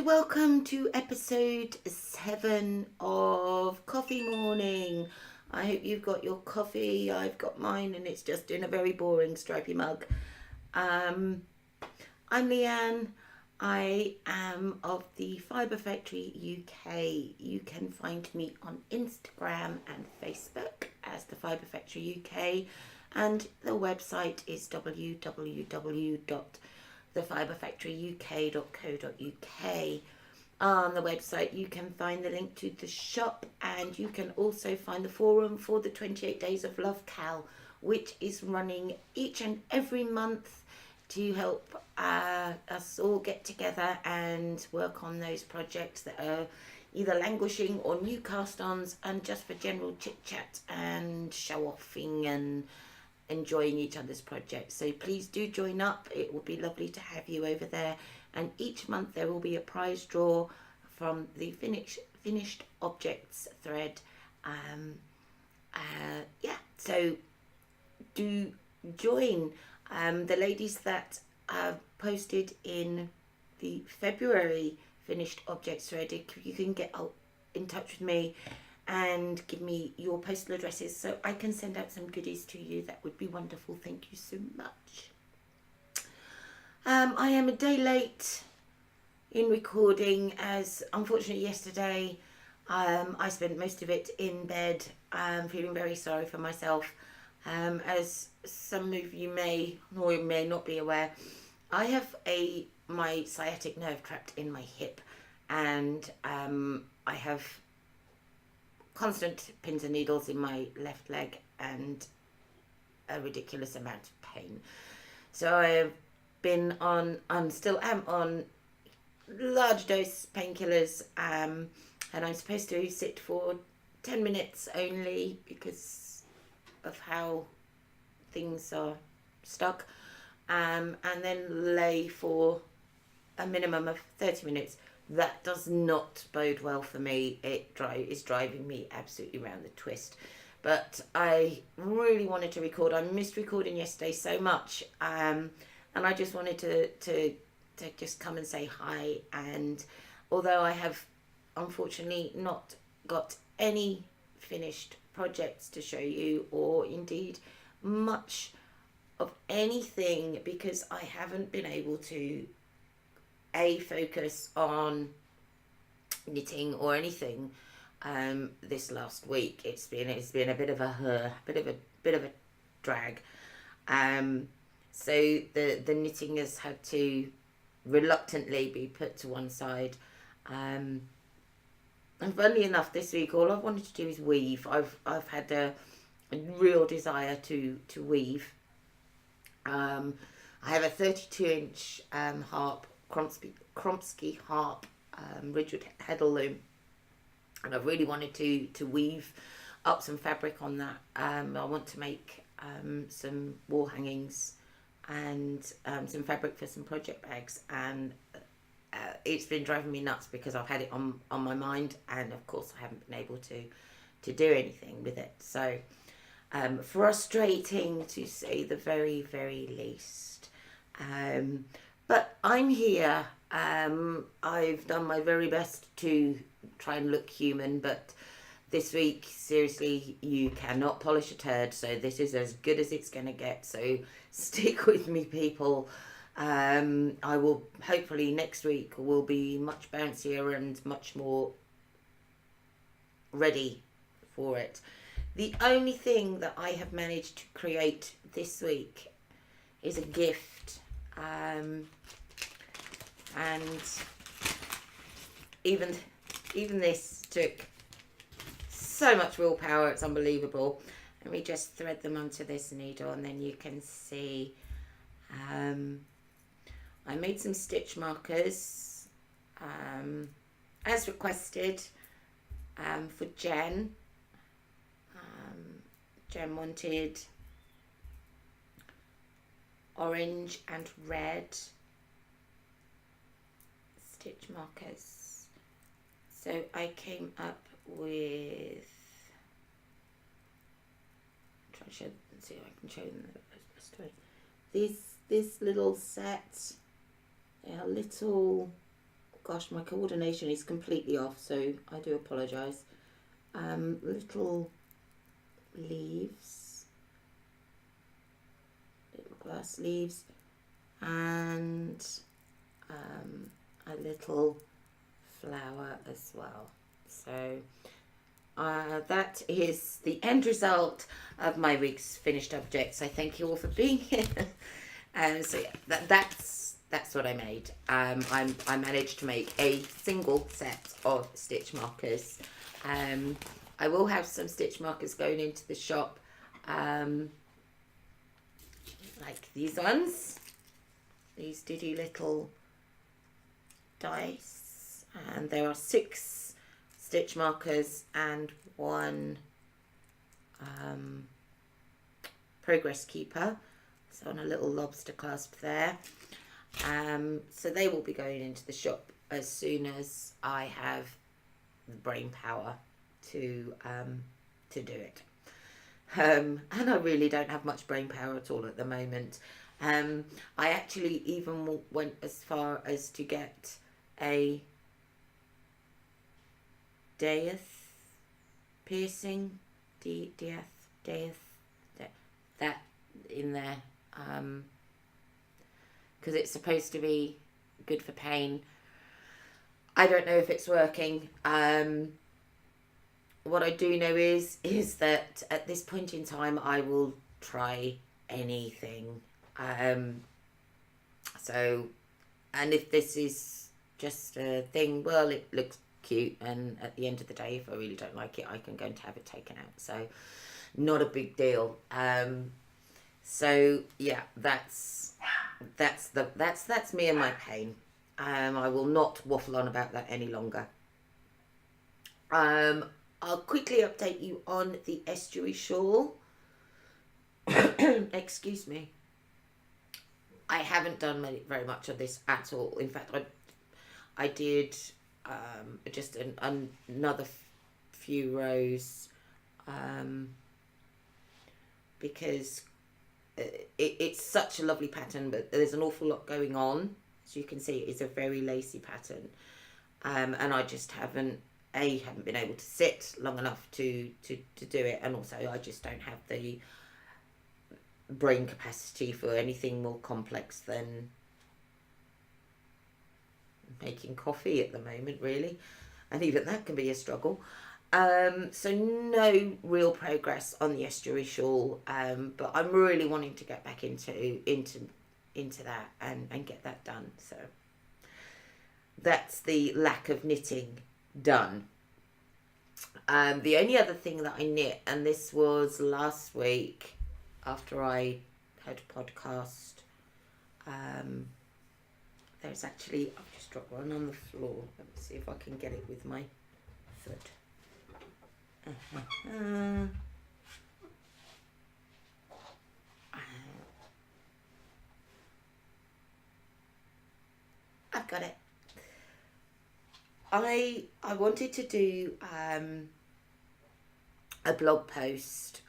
welcome to episode 7 of Coffee Morning. I hope you've got your coffee. I've got mine and it's just in a very boring stripy mug. I'm Leanne. I am of the Fibre Factory UK. You can find me on Instagram and Facebook as the Fibre Factory UK, and the website is www.thefibrefactoryuk.co.uk. On the website you can find the link to the shop, and you can also find the forum for the 28 Days of Love Cal, which is running each and every month to help us all get together and work on those projects that are either languishing or new cast-ons, and just for general chit-chat and show-offing and enjoying each other's projects. So please do join up. It will be lovely to have you over there, and each month there will be a prize draw from the finished objects thread. So do join. The ladies that posted in the February finished objects thread, you can get in touch with me and give me your postal addresses so I can send out some goodies to you. That would be wonderful. Thank you so much. I am a day late in recording, as unfortunately yesterday I spent most of it in bed, feeling very sorry for myself. As some of you may or may not be aware, I have my sciatic nerve trapped in my hip, and I have constant pins and needles in my left leg and a ridiculous amount of pain. So I have been still am on large dose painkillers, and I'm supposed to sit for 10 minutes only because of how things are stuck, and then lay for a minimum of 30 minutes. That does not bode well for me. It is driving me absolutely round the twist. But I really wanted to record. I missed recording yesterday so much, and I just wanted to just come and say hi. And although I have unfortunately not got any finished projects to show you, or indeed much of anything, because I haven't been able to focus on knitting or anything this last week. It's been a bit of a drag. So the knitting has had to reluctantly be put to one side. And funnily enough, this week all I've wanted to do is weave. I've had a real desire to weave. I have a 32-inch harp, Kromsky harp, Ridgewood heddle loom, and I've really wanted to weave up some fabric on that. I want to make some wall hangings and some fabric for some project bags, and it's been driving me nuts because I've had it on my mind, and of course I haven't been able to do anything with it. So frustrating to say the very, very least. But I'm here. I've done my very best to try and look human, but this week, seriously, you cannot polish a turd, so this is as good as it's going to get. So stick with me, people. I will, hopefully next week will be much bouncier and much more ready for it. The only thing that I have managed to create this week is a gift, and even this took so much willpower, it's unbelievable. Let me just thread them onto this needle, and then you can see. I made some stitch markers as requested for Jen. Jen wanted orange and red stitch markers, so I came up with, try to see if I can show them the best way. This little set, a little gosh, my coordination is completely off, so I do apologise. Little leaves, little glass leaves, and a little flower as well. So that is the end result of my week's finished objects. So thank you all for being here. So yeah, that's what I made. I managed to make a single set of stitch markers. I will have some stitch markers going into the shop, like these ones. These diddy little dice, and there are 6 stitch markers and 1 progress keeper, so on a little lobster clasp there. So they will be going into the shop as soon as I have the brain power to do it. And I really don't have much brain power at all at the moment. I actually even went as far as to get a Death piercing, that in there, because it's supposed to be good for pain. I don't know if it's working. What I do know is that at this point in time I will try anything. So, and if this is just a thing, well, it looks cute, and at the end of the day, if I really don't like it, I can go and have it taken out. So, not a big deal. So yeah, that's me and my pain. I will not waffle on about that any longer. I'll quickly update you on the estuary shawl. Excuse me. I haven't done very much of this at all. In fact, I did just another few rows, because it's such a lovely pattern, but there's an awful lot going on. As you can see, it's a very lacy pattern, and I just haven't been able to sit long enough to do it, and also I just don't have the brain capacity for anything more complex than making coffee at the moment, really, and even that can be a struggle. So no real progress on the estuary shawl, but I'm really wanting to get back into that and get that done. So that's the lack of knitting done. The only other thing that I knit, and this was last week after I had a podcast, there's actually, I've just dropped one on the floor. Let me see if I can get it with my foot. I've got it. I wanted to do a blog post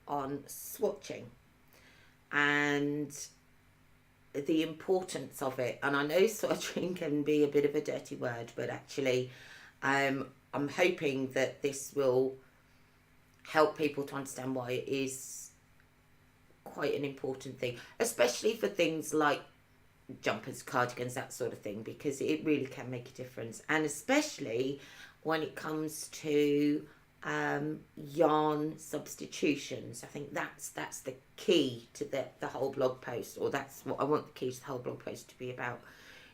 on swatching and the importance of it, and I know swatching can be a bit of a dirty word, but actually I'm hoping that this will help people to understand why it is quite an important thing, especially for things like jumpers, cardigans, that sort of thing, because it really can make a difference, and especially when it comes to yarn substitutions. I think that's the key to the whole blog post, or that's what I want the key to the whole blog post to be about,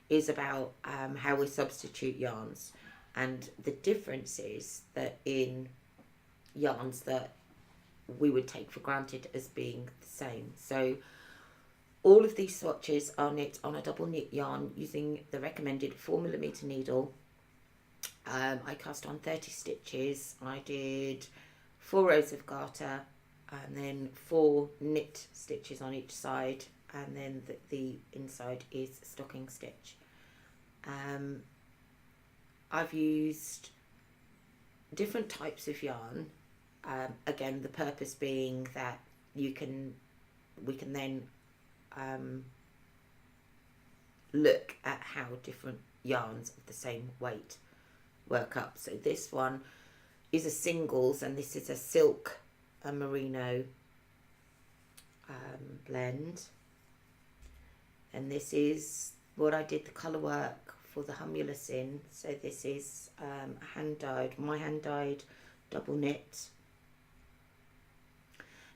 is about how we substitute yarns and the differences that in yarns that we would take for granted as being the same. So all of these swatches are knit on a double knit yarn using the recommended 4mm needle. I cast on 30 stitches. I did 4 rows of garter and then 4 knit stitches on each side, and then the inside is stocking stitch. I've used different types of yarn, again the purpose being that we can then look at how different yarns of the same weight work up. So this one is a singles, and this is a silk, a merino blend, and this is what I did the colour work for the humulus in. So this is my hand dyed double knit.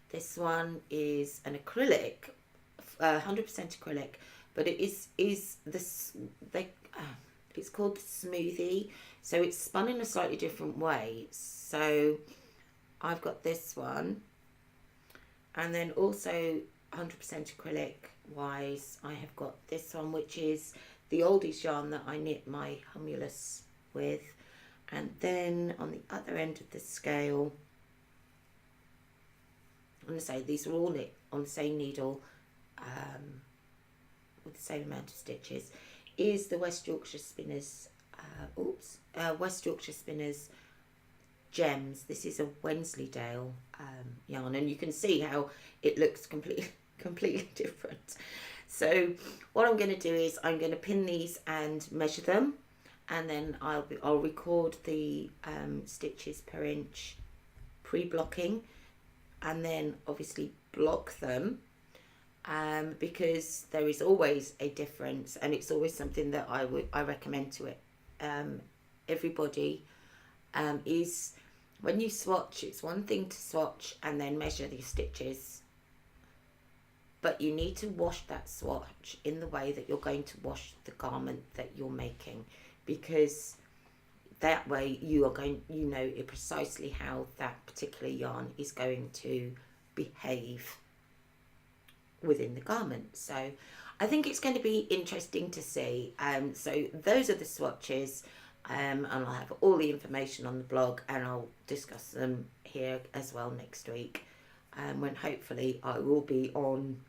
This one is an acrylic, 100% acrylic, but it is this it's called the smoothie. So it's spun in a slightly different way. So I've got this one, and then also 100% acrylic wise, I have got this one, which is the oldies yarn that I knit my humulus with. And then on the other end of the scale, I'm going to say these are all knit on the same needle with the same amount of stitches, is the West Yorkshire Spinners, West Yorkshire Spinners Gems. This is a Wensleydale yarn, and you can see how it looks completely different. So what I'm going to do is I'm going to pin these and measure them, and then I'll record the stitches per inch pre-blocking, and then obviously block them, because there is always a difference, and it's always something that I recommend to it. Everybody is, when you swatch, it's one thing to swatch and then measure the stitches, but you need to wash that swatch in the way that you're going to wash the garment that you're making, because that way you know precisely how that particular yarn is going to behave within the garment. So I think it's going to be interesting to see. So those are the swatches, and I'll have all the information on the blog, and I'll discuss them here as well next week, when hopefully I will be on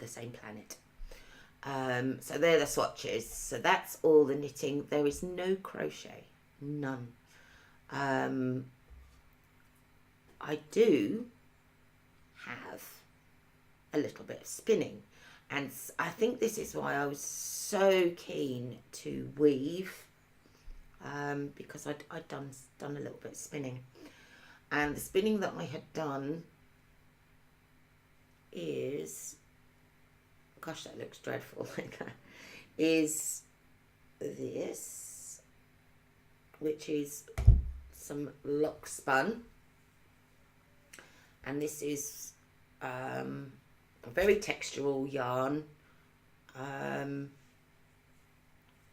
the same planet. So they're the swatches. So that's all the knitting. There is no crochet, none. I do have a little bit of spinning, and I think this is why I was so keen to weave, because I'd done a little bit of spinning, and the spinning that I had done is, gosh, that looks dreadful, like that, is this, which is some lock spun, and this is a very textural yarn,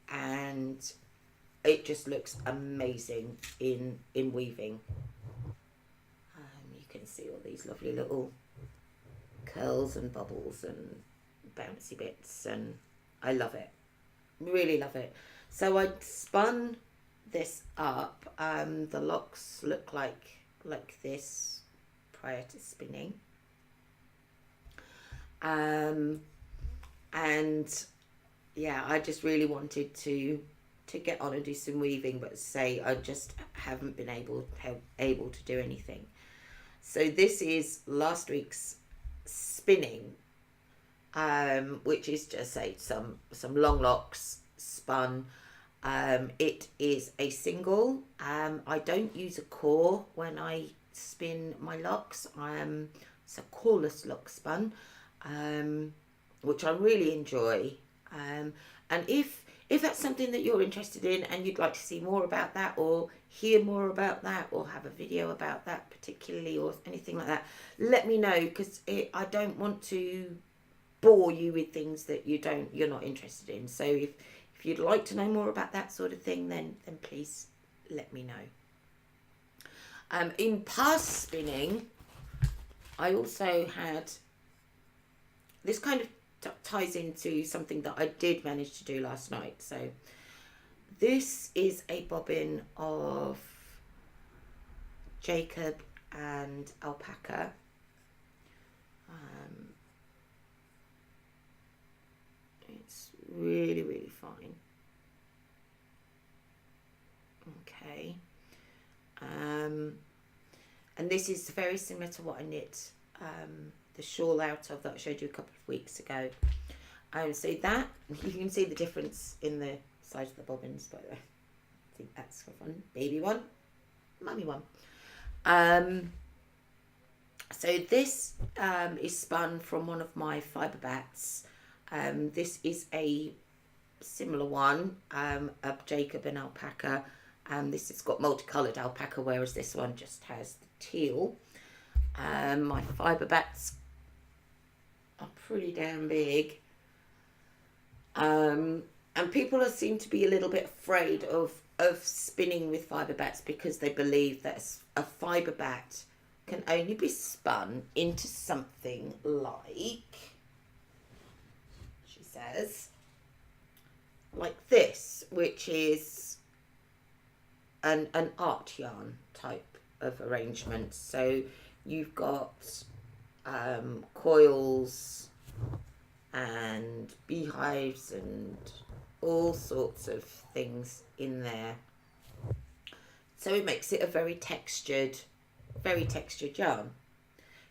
and it just looks amazing in weaving. You can see all these lovely little curls and bubbles and bouncy bits, and I love it, really love it. So I spun this up. The locks look like this prior to spinning, and yeah, I just really wanted to get on and do some weaving, but say I just haven't been able to do anything. So this is last week's spinning, which is just say some long locks spun. It is a single. I don't use a core when I spin my locks. It's a coreless lock spun, which I really enjoy. And if that's something that you're interested in and you'd like to see more about that, or hear more about that, or have a video about that particularly, or anything like that, let me know, because I don't want to bore you with things that you're not interested in. So if you'd like to know more about that sort of thing, then please let me know. In past spinning, I also had, this kind of ties into something that I did manage to do last night. So this is a bobbin of Jacob and alpaca. It's really, really fine. Okay. And this is very similar to what I knit the shawl out of, that I showed you a couple of weeks ago. So that, you can see the difference in the size of the bobbins, but I think that's for fun. Baby one, mummy one. So this is spun from one of my fibre bats. This is a similar one, a Jacob and alpaca. This has got multicoloured alpaca, whereas this one just has the teal. My fibre bats are pretty damn big. And people seem to be a little bit afraid of spinning with fibre bats because they believe that a fibre bat can only be spun into something like, she says, like this, which is an art yarn type of arrangement. So you've got coils and beehives and all sorts of things in there. So it makes it a very textured yarn.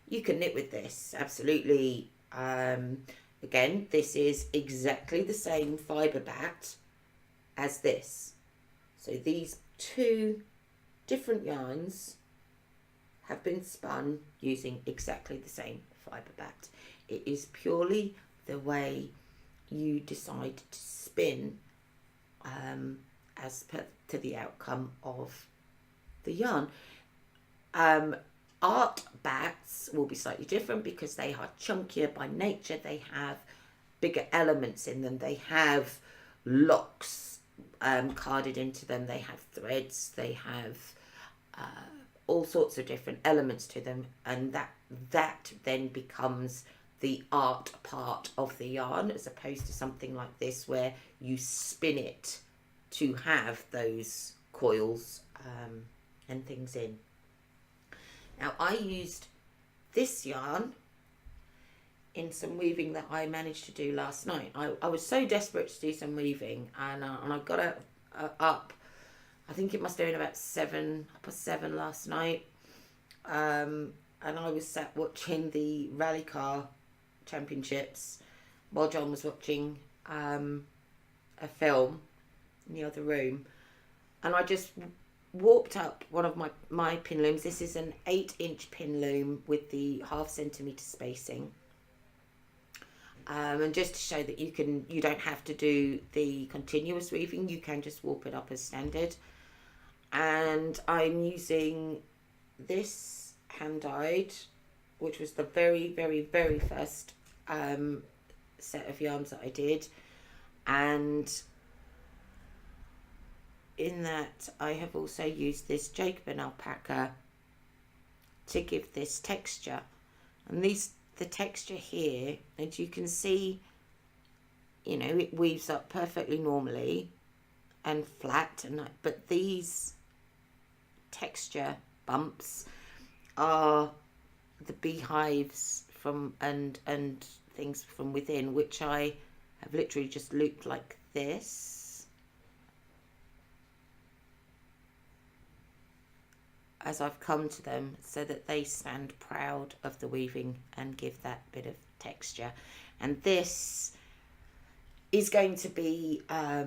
You can knit with this, absolutely. Again, this is exactly the same fibre bat as this. So these two different yarns have been spun using exactly the same fibre bat. It is purely the way you decide to spin as per to the outcome of the yarn. Art bats will be slightly different because they are chunkier by nature. They have bigger elements in them. They have locks carded into them. They have threads. They have all sorts of different elements to them, and that then becomes the art part of the yarn, as opposed to something like this where you spin it to have those coils and things in. Now, I used this yarn in some weaving that I managed to do last night. I was so desperate to do some weaving, and I got up, I think it must have been about 7 last night, and I was sat watching the rally car championships while John was watching a film in the other room, and I just warped up one of my pin looms. This is an 8-inch pin loom with the 0.5 centimetre spacing, and just to show that you don't have to do the continuous weaving, you can just warp it up as standard. And I'm using this hand dyed, which was the very, very, very first set of yarns that I did, and in that I have also used this Jacob and alpaca to give this texture. And the texture here, and you can see, you know, it weaves up perfectly normally and flat, but these texture bumps are the beehives from and things from within, which I have literally just looped like this, as I've come to them, so that they stand proud of the weaving and give that bit of texture. And this is going to be a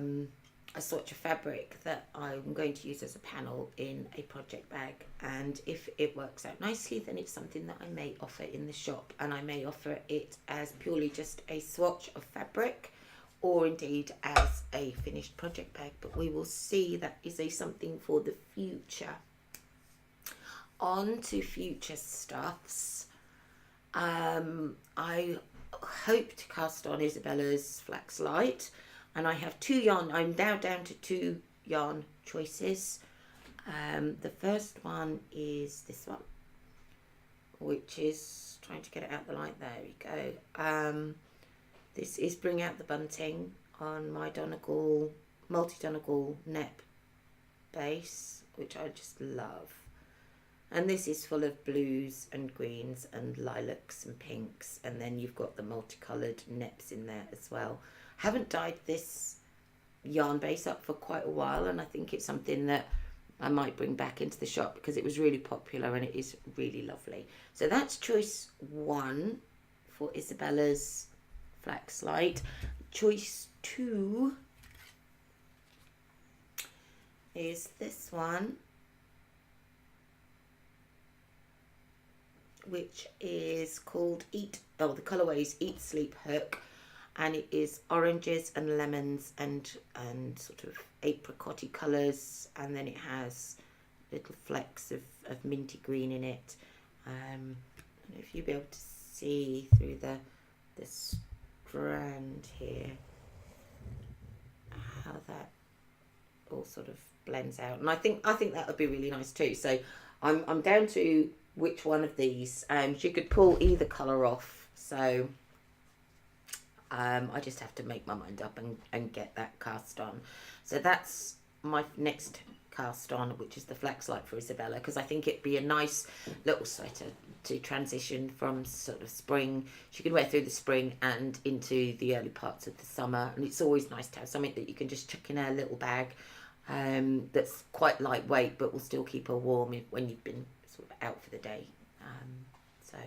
swatch of fabric that I'm going to use as a panel in a project bag, and if it works out nicely, then it's something that I may offer in the shop, and I may offer it as purely just a swatch of fabric, or indeed as a finished project bag, but we will see. That is something for the future. On to future stuffs. I hope to cast on Isabella's Flax Light, and I have I'm now down to 2 yarn choices. The first one is this one, which is, trying to get it out the light, there we go. This is Bring Out the Bunting on my Donegal, multi-Donegal Nep base, which I just love. And this is full of blues and greens and lilacs and pinks, and then you've got the multicoloured neps in there as well. Haven't dyed this yarn base up for quite a while, and I think it's something that I might bring back into the shop because it was really popular and it is really lovely. So that's choice 1 for Isabella's Flax Light. Choice 2 is this one, which is called the colourways Eat, Sleep, Hook, and it is oranges and lemons and sort of apricot-y colours, and then it has little flecks of minty green in it. I don't know if you'll be able to see through the strand here how that all sort of blends out, and I think that would be really nice too. So I'm down to which one of these. You could pull either colour off, so I just have to make my mind up and get that cast on. So that's my next cast on, which is the Flex Light for Isabella, because I think it'd be a nice little sweater to transition from sort of spring. She can wear through the spring and into the early parts of the summer, and it's always nice to have something that you can just chuck in a little bag that's quite lightweight but will still keep her warm when you've been sort of out for the day. So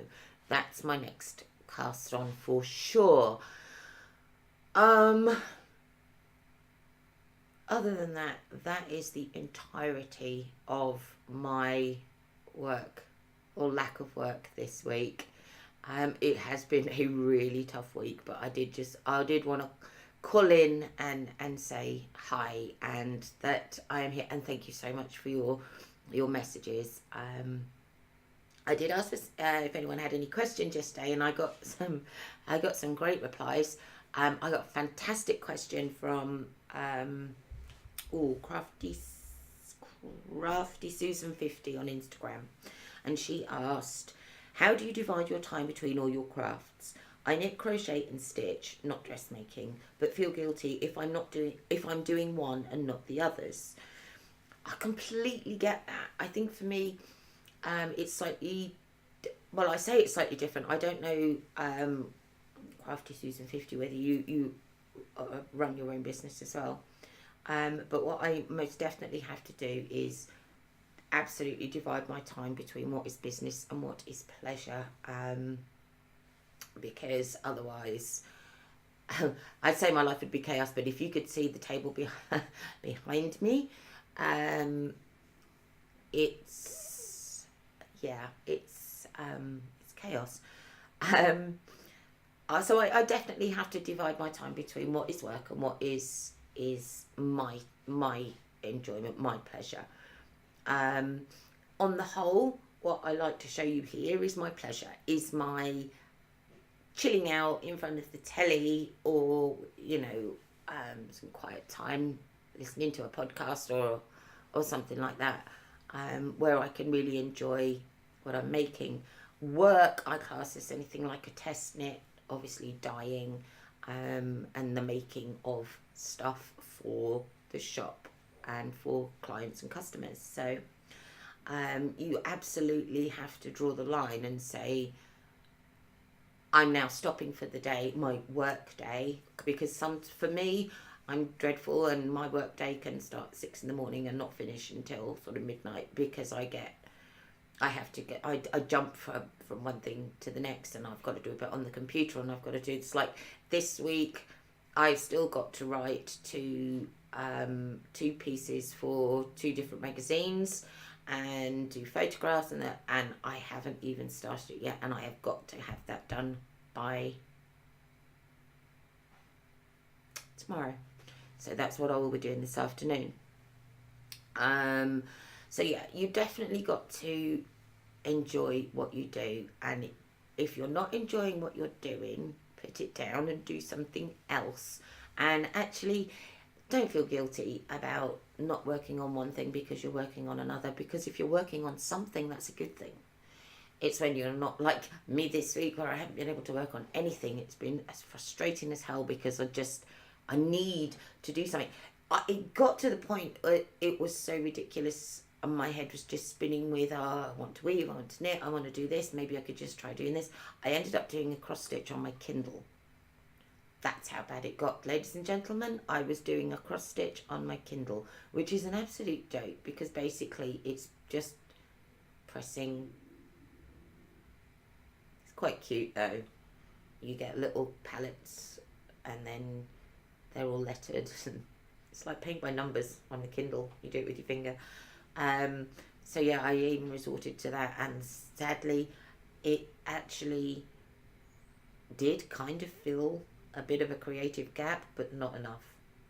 that's my next cast on for sure. Other than that, that is the entirety of my work or lack of work this week. It has been a really tough week, but I did want to call in and say hi and that I am here, and thank you so much for your messages. I did ask if anyone had any questions yesterday, and I got some great replies. I got a fantastic question from Crafty Susan 50 on Instagram, and she asked, how do you divide your time between all your crafts? I knit, crochet and stitch, not dressmaking, but feel guilty if I'm doing one and not the others. I completely get that. I think for me, it's slightly, well, I say it's slightly different. I don't know, Crafty Susan 50, whether you run your own business as well. But what I most definitely have to do is absolutely divide my time between what is business and what is pleasure. Because otherwise, I'd say my life would be chaos. But if you could see the table behind me, it's chaos. So I definitely have to divide my time between what is work and what is my enjoyment, my pleasure. On the whole, what I like to show you here is my pleasure, is my chilling out in front of the telly, or some quiet time listening to a podcast or something like that, where I can really enjoy what I'm making. Work, I class as anything like a test knit, obviously dyeing, and the making of stuff for the shop and for clients and customers. So you absolutely have to draw the line and say, I'm now stopping for the day, my work day, because for me, I'm dreadful, and my work day can start at 6 in the morning and not finish until sort of midnight, because I jump from one thing to the next, and I've got to do a bit on the computer, and I've got to do, it's like this week I've still got to write two pieces for 2 different magazines and do photographs and that, and I haven't even started it yet, and I have got to have that done by tomorrow. So that's what I will be doing this afternoon. So yeah, you definitely got to enjoy what you do, and if you're not enjoying what you're doing, put it down and do something else. And actually, don't feel guilty about not working on one thing because you're working on another, because if you're working on something, that's a good thing. It's when you're not, like me this week, where I haven't been able to work on anything. It's been as frustrating as hell, because I need to do something. It got to the point where it was so ridiculous, and my head was just spinning with, I want to weave, I want to knit, I want to do this, maybe I could just try doing this. I ended up doing a cross stitch on my Kindle. That's how bad it got, ladies and gentlemen. I was doing a cross stitch on my Kindle, which is an absolute joke, because basically it's just pressing. It's quite cute though. You get little palettes, and then they're all lettered. It's like paint by numbers on the Kindle. You do it with your finger. So yeah, I even resorted to that, and sadly, it actually did kind of fill a bit of a creative gap, but not enough.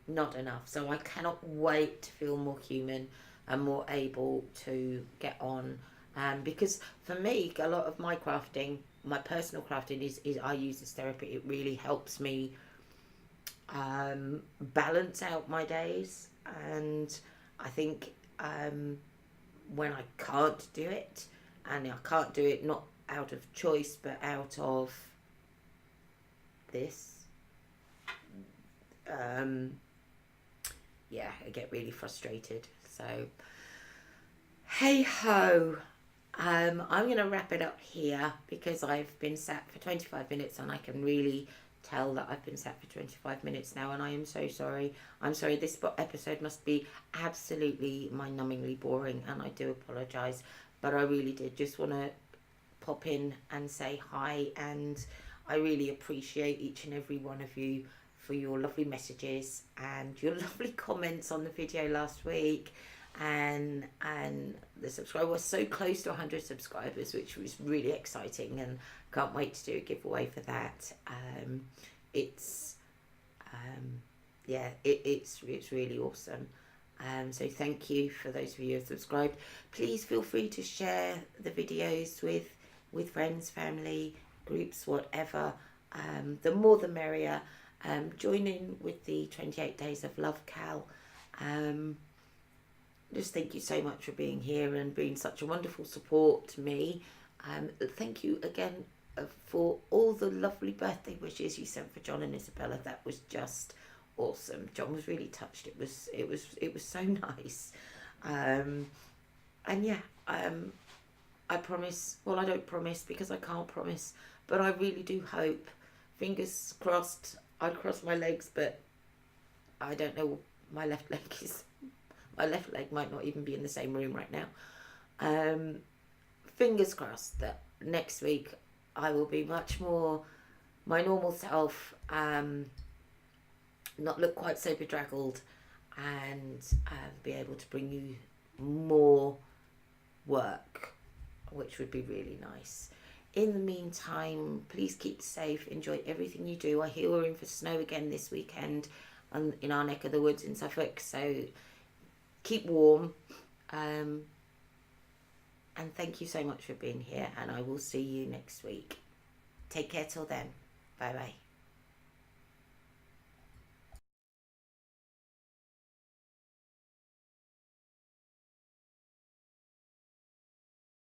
Not enough. So I cannot wait to feel more human and more able to get on. Because for me, a lot of my crafting, my personal crafting is I use this therapy. It really helps me balance out my days. And I think when I can't do it, and I can't do it not out of choice, but out of this, yeah, I get really frustrated. So, hey ho. I'm going to wrap it up here because I've been sat for 25 minutes and I can really tell that I've been sat for 25 minutes now, and I am so sorry. I'm sorry, this episode must be absolutely mind-numbingly boring, and I do apologise, but I really did just want to pop in and say hi, and I really appreciate each and every one of you for your lovely messages and your lovely comments on the video last week. And the subscriber was so close to 100 subscribers, which was really exciting, and can't wait to do a giveaway for that. It's really awesome. So thank you for those of you who have subscribed. Please feel free to share the videos with friends, family, groups, whatever. The more the merrier. Join in with the 28 Days of Love Cal. Just thank you so much for being here and being such a wonderful support to me. Thank you again for all the lovely birthday wishes you sent for John and Isabella. That was just awesome. John was really touched. It was so nice. And yeah, I promise. Well, I don't promise because I can't promise, but I really do hope. Fingers crossed. I cross my legs, but I don't know. My left leg might not even be in the same room right now. Fingers crossed that next week I will be much more my normal self, not look quite so bedraggled, and be able to bring you more work, which would be really nice. In the meantime, please keep safe, enjoy everything you do. I hear we're in for snow again this weekend in our neck of the woods in Suffolk, so keep warm, and thank you so much for being here, and I will see you next week. Take care till then. Bye bye.